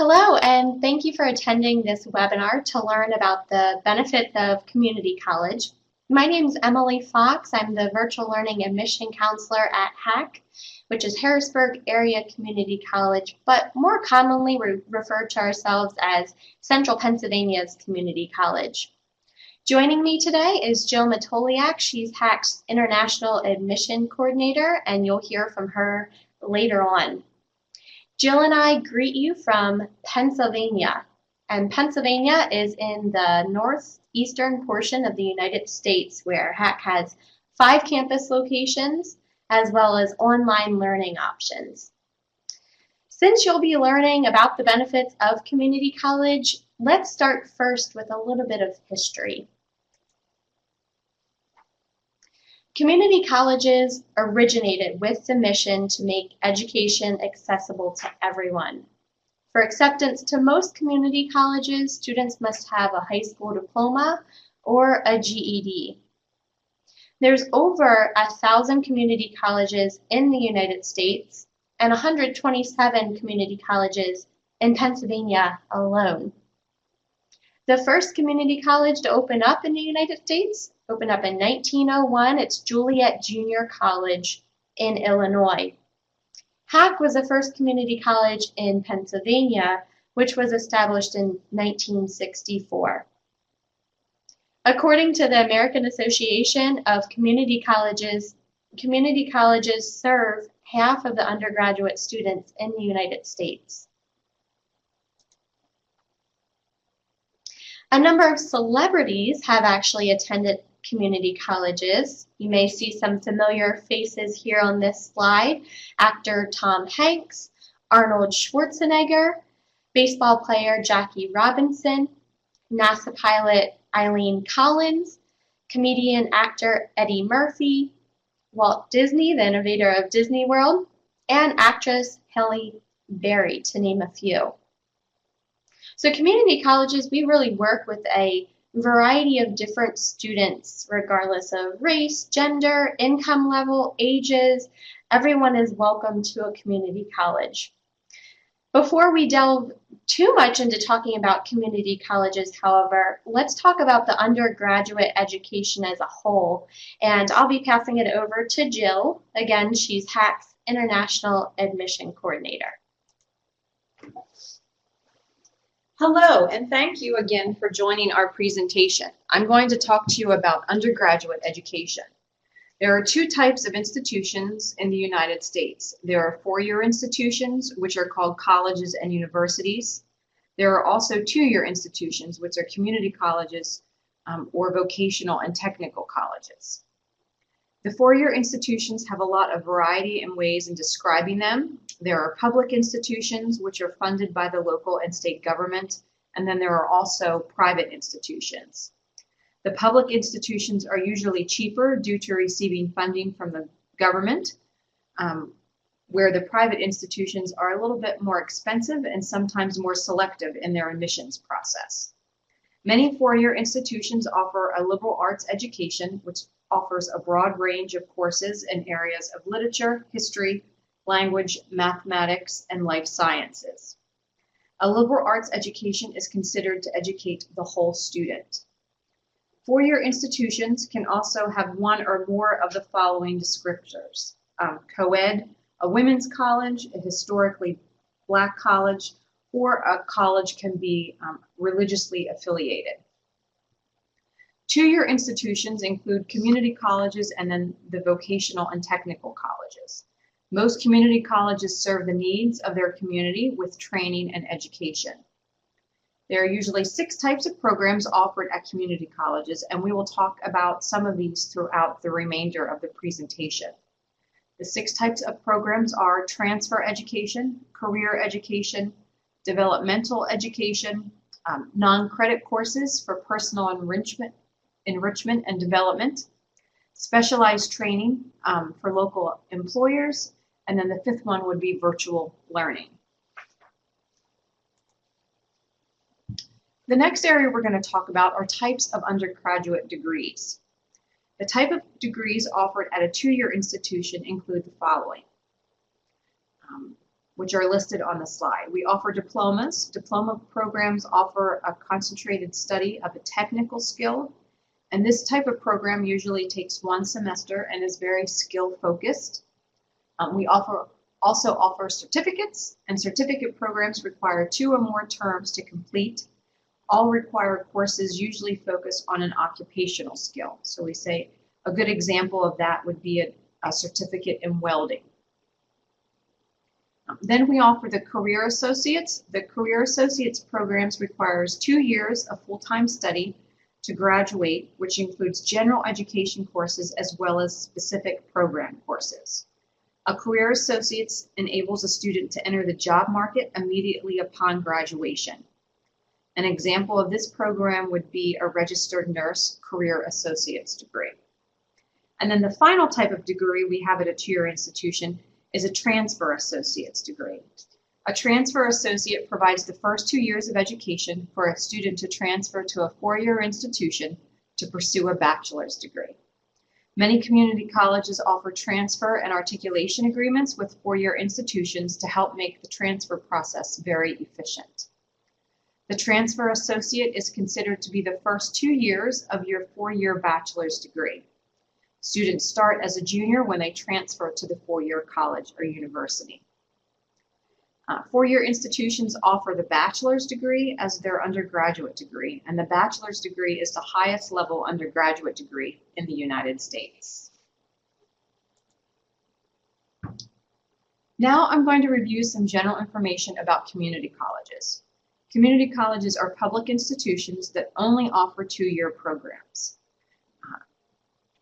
Hello, and thank you for attending this webinar to learn about the benefits of community college. My name is Emily Fox. I'm the Virtual Learning Admission Counselor at HAC, which is Harrisburg Area Community College, but more commonly we refer to ourselves as Central Pennsylvania's Community College. Joining me today is Jill Matoliak. She's HAC's International Admission Coordinator, and you'll hear from her later on. Jill and I greet you from Pennsylvania, and Pennsylvania is in the northeastern portion of the United States, where HAC has 5 campus locations as well as online learning options. Since you'll be learning about the benefits of community college, let's start first with a little bit of history. Community colleges originated with the mission to make education accessible to everyone. For acceptance to most community colleges, students must have a high school diploma or a GED. There's over 1,000 community colleges in the United States and 127 community colleges in Pennsylvania alone. The first community college to open up in the United States opened up in 1901. It's Juliet Junior College in Illinois. HAC was the first community college in Pennsylvania, which was established in 1964. According to the American Association of community colleges serve half of the undergraduate students in the United States. A number of celebrities have actually attended community colleges. You may see some familiar faces here on this slide. Actor Tom Hanks, Arnold Schwarzenegger, baseball player Jackie Robinson, NASA pilot Eileen Collins, comedian actor Eddie Murphy, Walt Disney, the innovator of Disney World, and actress Halle Berry, to name a few. So community colleges, we really work with a variety of different students, regardless of race, gender, income level, ages. Everyone is welcome to a community college. Before we delve too much into talking about community colleges, however, let's talk about the undergraduate education as a whole. And I'll be passing it over to Jill. Again, she's HAC's International Admission Coordinator. Hello, and thank you again for joining our presentation. I'm going to talk to you about undergraduate education. There are 2 types of institutions in the United States. There are 4-year institutions, which are called colleges and universities. There are also 2-year institutions, which are community colleges or vocational and technical colleges. The 4-year institutions have a lot of variety and ways in describing them. There are public institutions, which are funded by the local and state government, and then there are also private institutions. The public institutions are usually cheaper due to receiving funding from the government, where the private institutions are a little bit more expensive and sometimes more selective in their admissions process. Many 4-year institutions offer a liberal arts education, which offers a broad range of courses in areas of literature, history, language, mathematics, and life sciences. A liberal arts education is considered to educate the whole student. 4-year institutions can also have one or more of the following descriptors: co-ed, a women's college, a historically black college, or a college can be religiously affiliated. 2-year institutions include community colleges and then the vocational and technical colleges. Most community colleges serve the needs of their community with training and education. There are usually 6 types of programs offered at community colleges, and we will talk about some of these throughout the remainder of the presentation. The 6 types of programs are transfer education, career education, developmental education, non-credit courses for personal enrichment and development, specialized training for local employers, and then the 5th one would be virtual learning. The next area we're going to talk about are types of undergraduate degrees. The type of degrees offered at a 2-year institution include the following. which are listed on the slide. We offer diplomas. Diploma programs offer a concentrated study of a technical skill, and this type of program usually takes 1 semester and is very skill focused. We also offer certificates, and certificate programs require 2 or more terms to complete. All required courses usually focus on an occupational skill. So we say a good example of that would be a certificate in welding. Then we offer the Career Associates. The Career Associates programs requires 2 years of full-time study to graduate, which includes general education courses as well as specific program courses. A Career Associates enables a student to enter the job market immediately upon graduation. An example of this program would be a Registered Nurse Career Associates degree. And then the final type of degree we have at a 2-year institution is a Transfer Associates degree. A Transfer Associate provides the first 2 years of education for a student to transfer to a 4-year institution to pursue a bachelor's degree. Many community colleges offer transfer and articulation agreements with 4-year institutions to help make the transfer process very efficient. The Transfer Associate is considered to be the first 2 years of your 4-year bachelor's degree. Students start as a junior when they transfer to the 4-year college or university. 4-year institutions offer the bachelor's degree as their undergraduate degree, and the bachelor's degree is the highest level undergraduate degree in the United States. Now I'm going to review some general information about community colleges. Community colleges are public institutions that only offer 2-year programs.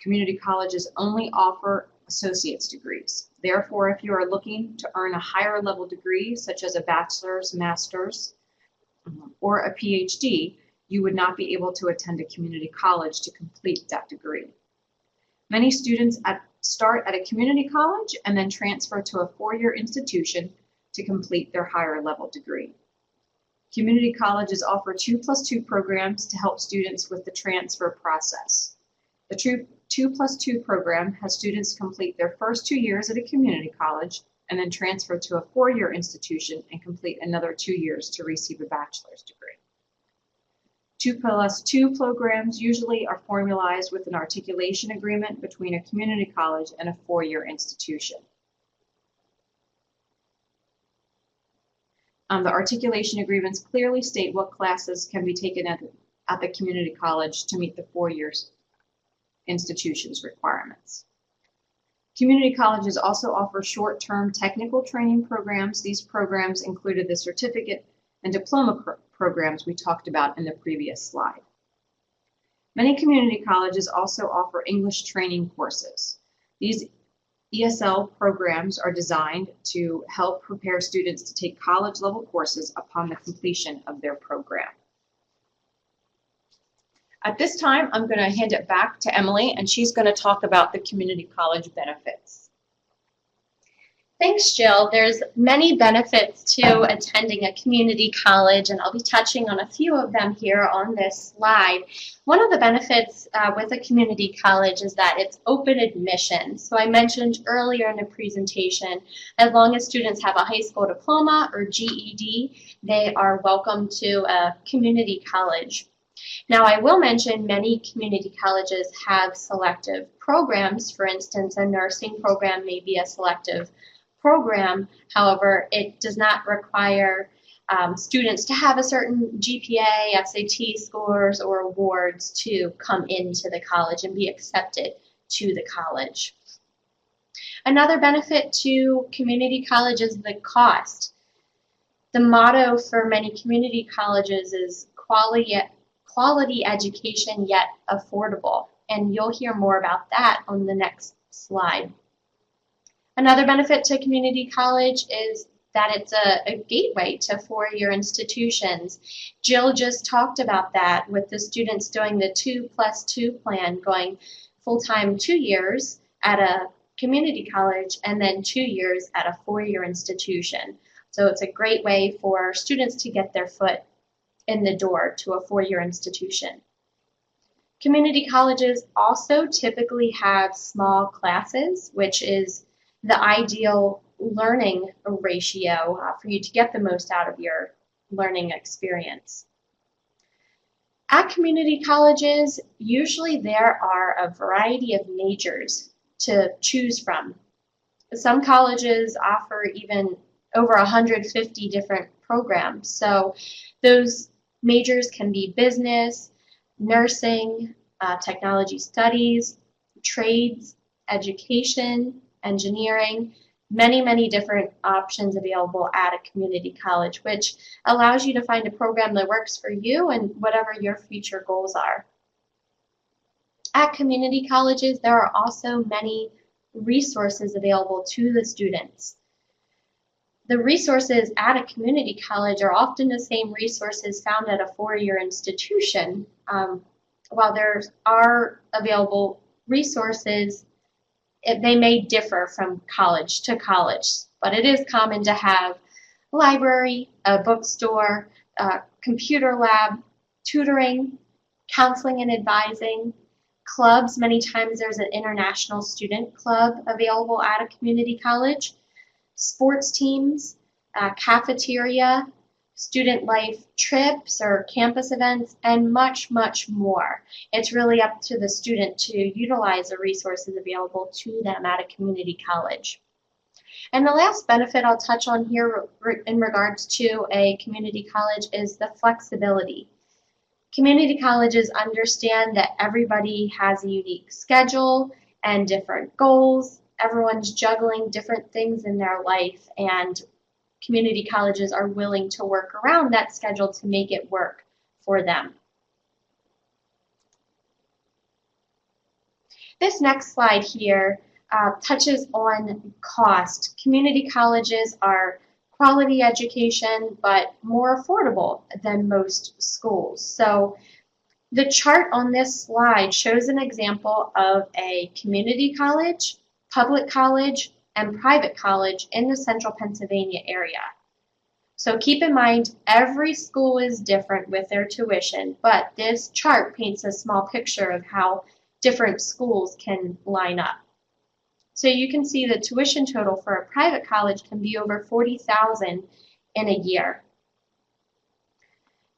Community colleges only offer associate's degrees. Therefore, if you are looking to earn a higher level degree, such as a bachelor's, master's, or a PhD, you would not be able to attend a community college to complete that degree. Many students start at a community college and then transfer to a 4-year institution to complete their higher level degree. Community colleges offer 2+2 programs to help students with the transfer process. The 2+2 program has students complete their first 2 years at a community college and then transfer to a 4-year institution and complete another 2 years to receive a bachelor's degree. 2+2 programs usually are formalized with an articulation agreement between a community college and a 4-year institution. The articulation agreements clearly state what classes can be taken at the community college to meet the 4-year institution's requirements. Community colleges also offer short-term technical training programs. These programs included the certificate and diploma programs we talked about in the previous slide. Many community colleges also offer English training courses. These ESL programs are designed to help prepare students to take college-level courses upon the completion of their program. At this time, I'm going to hand it back to Emily, and she's going to talk about the community college benefits. Thanks, Jill. There's many benefits to attending a community college, and I'll be touching on a few of them here on this slide. One of the benefits with a community college is that it's open admission. So I mentioned earlier in the presentation, as long as students have a high school diploma or GED, they are welcome to a community college. Now, I will mention many community colleges have selective programs. For instance, a nursing program may be a selective program. However, it does not require students to have a certain GPA, SAT scores, or awards to come into the college and be accepted to the college. Another benefit to community college is the cost. The motto for many community colleges is quality education yet affordable, and you'll hear more about that on the next slide. Another benefit to community college is that it's a gateway to 4-year institutions. Jill just talked about that with the students doing the 2+2 plan, going full-time 2 years at a community college and then 2 years at a 4-year institution. So it's a great way for students to get their foot in the door to a 4-year institution. Community colleges also typically have small classes, which is the ideal learning ratio for you to get the most out of your learning experience. At community colleges, usually there are a variety of majors to choose from. Some colleges offer even over 150 different programs. So those majors can be business, nursing, technology studies, trades, education, engineering, many different options available at a community college, which allows you to find a program that works for you and whatever your future goals are. At community colleges, there are also many resources available to the students. The resources at a community college are often the same resources found at a four-year institution. While there are available resources, they may differ from college to college, but it is common to have a library, a bookstore, a computer lab, tutoring, counseling and advising, clubs. Many times there's an international student club available at a community college, sports teams, cafeteria, student life trips or campus events, and much more. It's really up to the student to utilize the resources available to them at a community college. And the last benefit I'll touch on here in regards to a community college is the flexibility. Community colleges understand that everybody has a unique schedule and different goals. Everyone's juggling different things in their life, and community colleges are willing to work around that schedule to make it work for them. This next slide here touches on cost. Community colleges are quality education, but more affordable than most schools. So the chart on this slide shows an example of a community college, public college, and private college in the central Pennsylvania area. So keep in mind, every school is different with their tuition, but this chart paints a small picture of how different schools can line up. So you can see the tuition total for a private college can be over $40,000 in a year.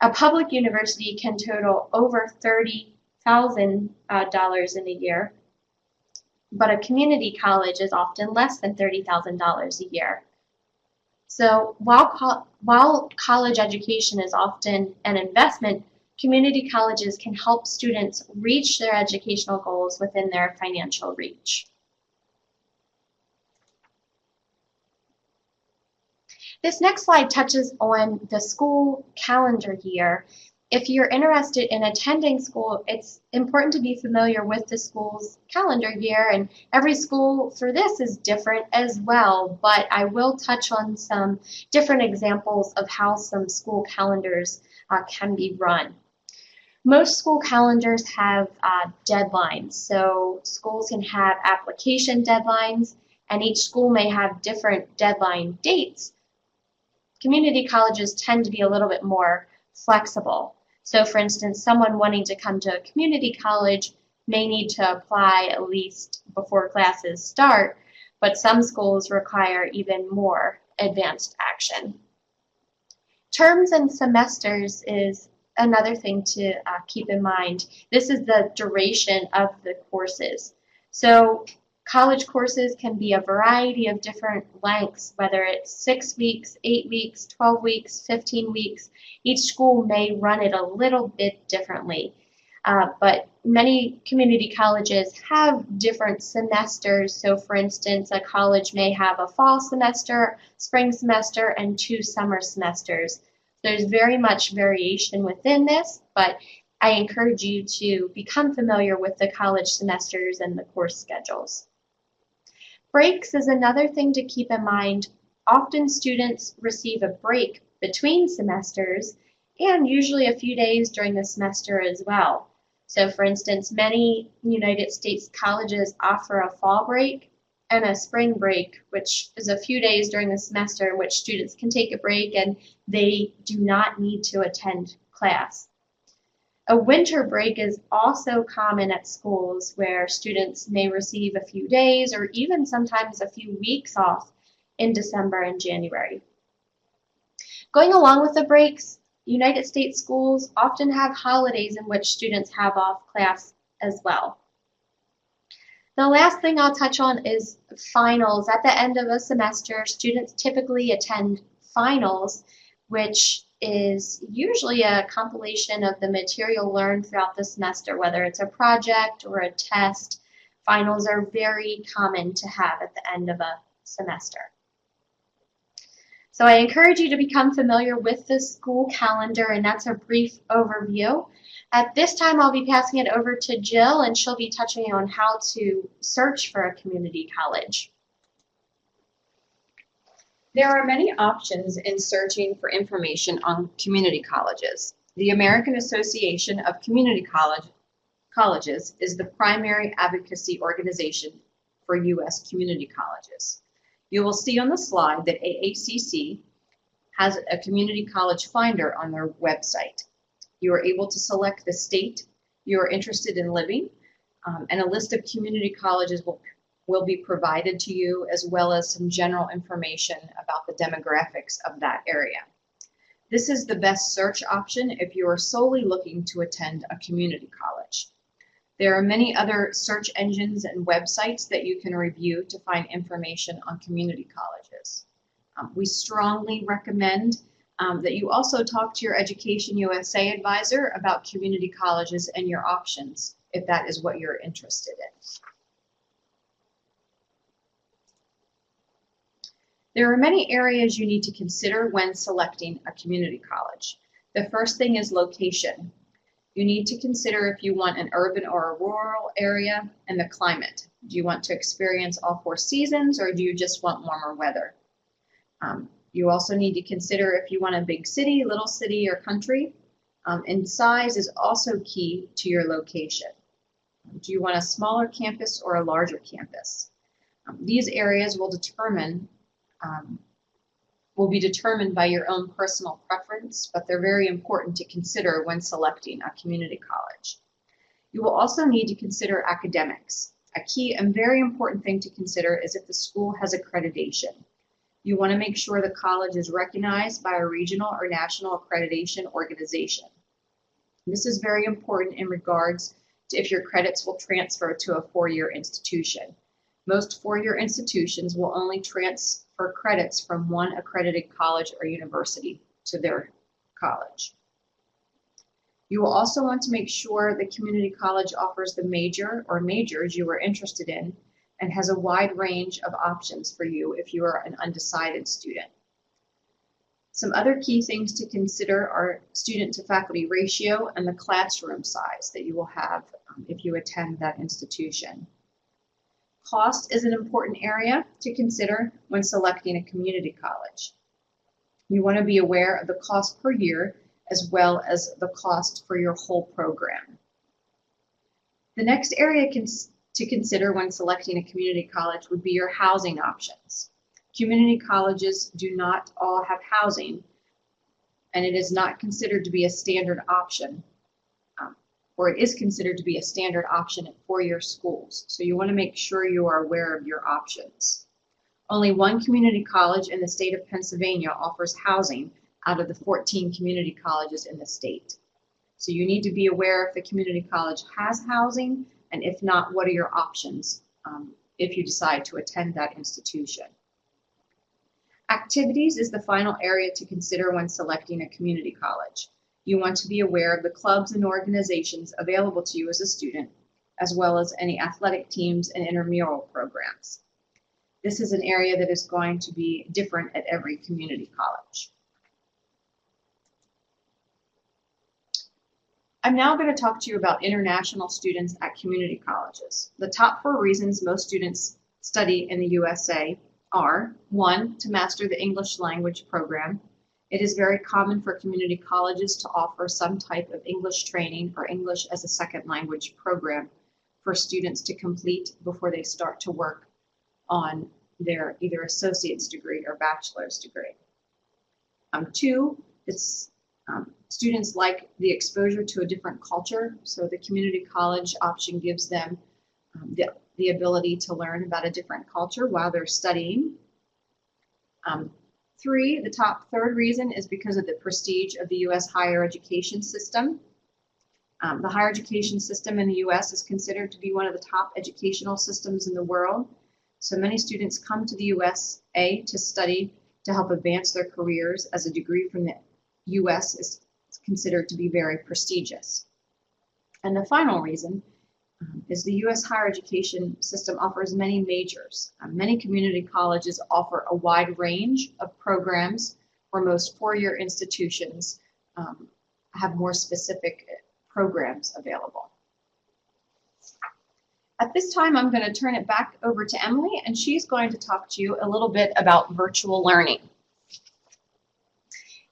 A public university can total over $30,000 in a year, but a community college is often less than $30,000 a year. So while college education is often an investment, community colleges can help students reach their educational goals within their financial reach. This next slide touches on the school calendar year. If you're interested in attending school, it's important to be familiar with the school's calendar year, and every school for this is different as well, but I will touch on some different examples of how some school calendars can be run. Most school calendars have deadlines, so schools can have application deadlines, and each school may have different deadline dates. Community colleges tend to be a little bit more flexible. So for instance, someone wanting to come to a community college may need to apply at least before classes start, but some schools require even more advanced action. Terms and semesters is another thing to keep in mind. This is the duration of the courses. So college courses can be a variety of different lengths, whether it's 6 weeks, 8 weeks, 12 weeks, 15 weeks. Each school may run it a little bit differently, but many community colleges have different semesters. So for instance, a college may have a fall semester, spring semester, and 2 summer semesters. There's very much variation within this, but I encourage you to become familiar with the college semesters and the course schedules. Breaks is another thing to keep in mind. Often students receive a break between semesters and usually a few days during the semester as well. So for instance, many United States colleges offer a fall break and a spring break, which is a few days during the semester in which students can take a break and they do not need to attend class. A winter break is also common at schools where students may receive a few days or even sometimes a few weeks off in December and January. Going along with the breaks, United States schools often have holidays in which students have off class as well. The last thing I'll touch on is finals. At the end of a semester, students typically attend finals, which is usually a compilation of the material learned throughout the semester, whether it's a project or a test. Finals are very common to have at the end of a semester. So I encourage you to become familiar with the school calendar, and that's a brief overview. At this time, I'll be passing it over to Jill, and she'll be touching on how to search for a community college. There are many options in searching for information on community colleges. The American Association of Community Colleges is the primary advocacy organization for U.S. community colleges. You will see on the slide that AACC has a community college finder on their website. You are able to select the state you are interested in living, and a list of community colleges will be provided to you, as well as some general information about the demographics of that area. This is the best search option if you are solely looking to attend a community college. There are many other search engines and websites that you can review to find information on community colleges. We strongly recommend that you also talk to your EducationUSA advisor about community colleges and your options, if that is what you're interested in. There are many areas you need to consider when selecting a community college. The first thing is location. You need to consider if you want an urban or a rural area, and the climate. Do you want to experience all 4 seasons, or do you just want warmer weather? You also need to consider if you want a big city, little city, or country. And size is also key to your location. Do you want a smaller campus or a larger campus? These areas will be determined by your own personal preference, but they're very important to consider when selecting a community college. You will also need to consider academics. A key and very important thing to consider is if the school has accreditation. You want to make sure the college is recognized by a regional or national accreditation organization. This is very important in regards to if your credits will transfer to a 4-year institution. Most 4-year institutions will only transfer credits from one accredited college or university to their college. You will also want to make sure the community college offers the major or majors you are interested in and has a wide range of options for you if you are an undecided student. Some other key things to consider are student to faculty ratio and the classroom size that you will have if you attend that institution. Cost is an important area to consider when selecting a community college. You want to be aware of the cost per year as well as the cost for your whole program. The next area to consider when selecting a community college would be your housing options. Community colleges do not all have housing, and it is not considered to be a standard option, or it is considered to be a standard option at 4-year schools. So you want to make sure you are aware of your options. Only one community college in the state of Pennsylvania offers housing out of the 14 community colleges in the state. So you need to be aware if the community college has housing, and if not, what are your options if you decide to attend that institution. Activities is the final area to consider when selecting a community college. You want to be aware of the clubs and organizations available to you as a student, as well as any athletic teams and intramural programs. This is an area that is going to be different at every community college. I'm now going to talk to you about international students at community colleges. The top 4 reasons most students study in the USA are: 1, to master the English language program. It is very common for community colleges to offer some type of English training or English as a second language program for students to complete before they start to work on their either associate's degree or bachelor's degree. 2, students like the exposure to a different culture, so the community college option gives them the ability to learn about a different culture while they're studying. The top third reason is because of the prestige of the U.S. higher education system. The higher education system in the U.S. is considered to be one of the top educational systems in the world. So many students come to the USA to study to help advance their careers, as a degree from the U.S. is considered to be very prestigious. And the final reason is the U.S. higher education system offers many majors. Many community colleges offer a wide range of programs, where most four-year institutions have more specific programs available. At this time, I'm going to turn it back over to Emily, and she's going to talk to you a little bit about virtual learning.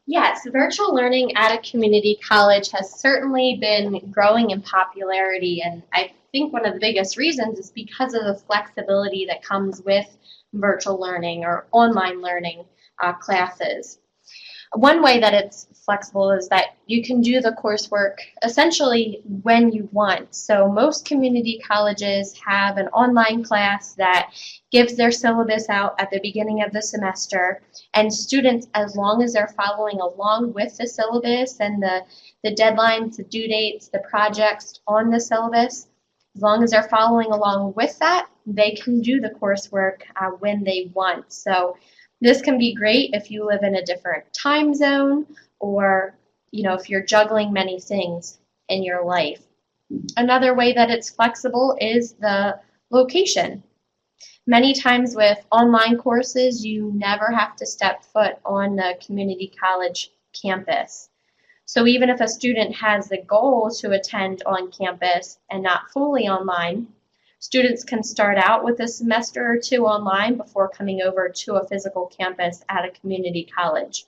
Yes, virtual learning at a community college has certainly been growing in popularity, and I think one of the biggest reasons is because of the flexibility that comes with virtual learning or online learning classes. One way that it's flexible is that you can do the coursework essentially when you want. So most community colleges have an online class that gives their syllabus out at the beginning of the semester, and students, as long as they're following along with the syllabus and the deadlines, the due dates, the projects on the syllabus, as long as they're following along with that, they can do the coursework when they want. So this can be great if you live in a different time zone, or if you're juggling many things in your life. Another way that it's flexible is the location. Many times with online courses, you never have to step foot on the community college campus. So even if a student has the goal to attend on campus and not fully online, students can start out with a semester or two online before coming over to a physical campus at a community college.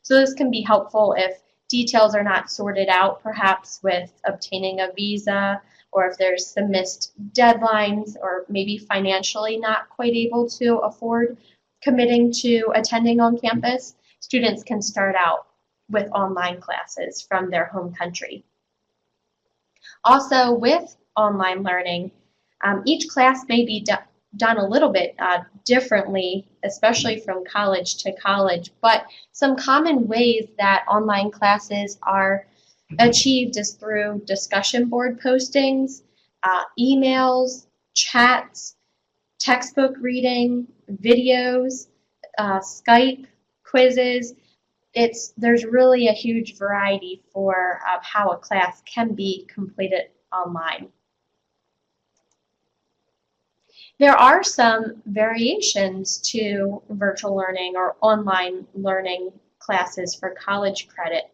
So this can be helpful if details are not sorted out, perhaps with obtaining a visa, or if there's some missed deadlines, or maybe financially not quite able to afford committing to attending on campus. Students can start out with online classes from their home country. Also, with online learning, each class may be done a little bit differently, especially from college to college, but some common ways that online classes are achieved is through discussion board postings, emails, chats, textbook reading, videos, Skype, quizzes. There's really a huge variety for how a class can be completed online. There are some variations to virtual learning or online learning classes for college credit.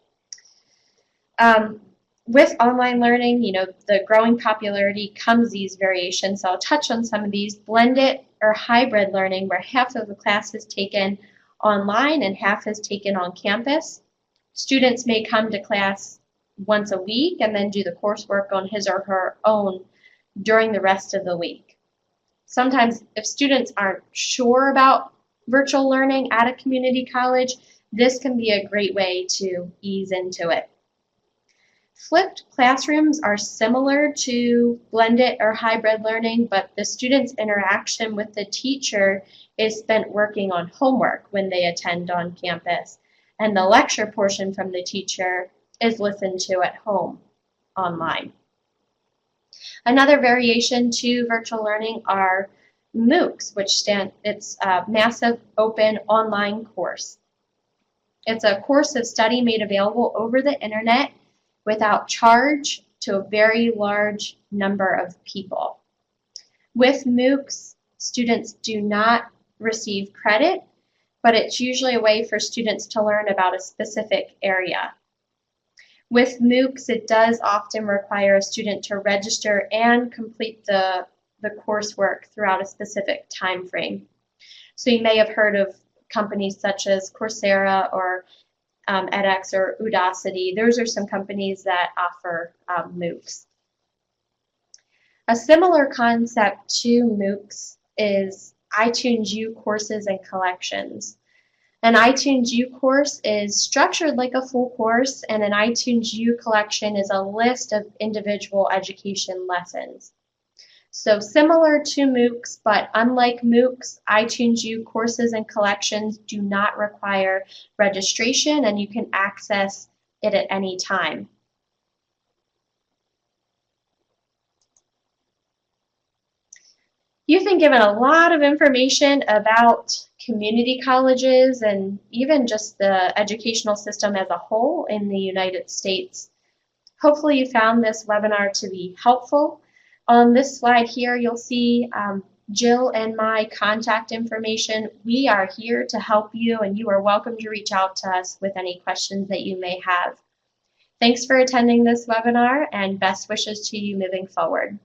With online learning, the growing popularity comes these variations. So I'll touch on some of these. Blended or hybrid learning, where half of the class is taken online and half is taken on campus. Students may come to class once a week and then do the coursework on his or her own during the rest of the week. Sometimes if students aren't sure about virtual learning at a community college, this can be a great way to ease into it. Flipped classrooms are similar to blended or hybrid learning, but the student's interaction with the teacher is spent working on homework when they attend on campus, and the lecture portion from the teacher is listened to at home online. Another variation to virtual learning are MOOCs, it's a massive open online course. It's a course of study made available over the internet without charge to a very large number of people. With MOOCs, students do not receive credit, but it's usually a way for students to learn about a specific area. With MOOCs, it does often require a student to register and complete the coursework throughout a specific time frame. So you may have heard of companies such as Coursera or edX or Udacity. Those are some companies that offer MOOCs. A similar concept to MOOCs is iTunes U courses and collections. An iTunes U course is structured like a full course, and an iTunes U collection is a list of individual education lessons. So similar to MOOCs, but unlike MOOCs, iTunes U courses and collections do not require registration, and you can access it at any time. You've been given a lot of information about community colleges and even just the educational system as a whole in the United States. Hopefully you found this webinar to be helpful. On this slide here, you'll see Jill and my contact information. We are here to help you, and you are welcome to reach out to us with any questions that you may have. Thanks for attending this webinar, and best wishes to you moving forward.